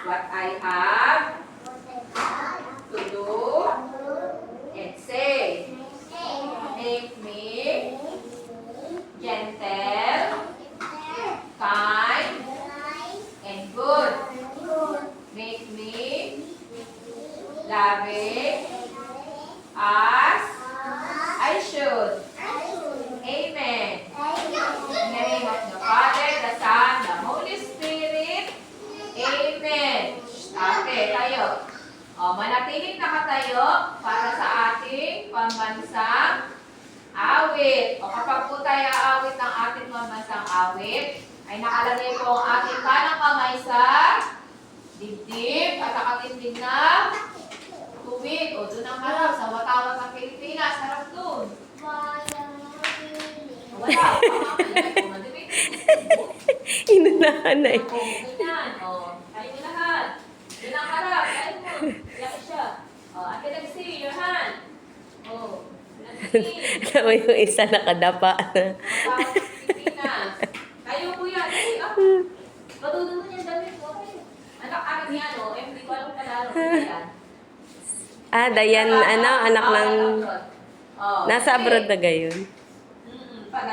What I have to do and say. Make me gentle, kind, and good. Make me loving as I should. Amen. In the name of the Father, the Son, the Holy Spirit. Amen. Okay, tayo. Manatiling nakatayo para sa ating pambansang awit. Kapag po tayo aawit ng ating pambansang awit, ay nakalagay po ang ating kanang kamay sa dibdib at nakatindig na tuwid. Doon ang harap sa watawat ng Pilipinas. Harap doon. Wala. Inunahan na eh. Ganyan. Tayo mo lahat. Doon ang harap. Tayo mo. Yan siya. I can see your hand. Alam mo yung isa nakadapa na. Pilipinas. Tayo po yan. Matutunan mo niyan damit mo. Anak-anak niya, no? Hindi ko alam kalaro. Dayan, anak ng... Nasa abroad na gayon. Pag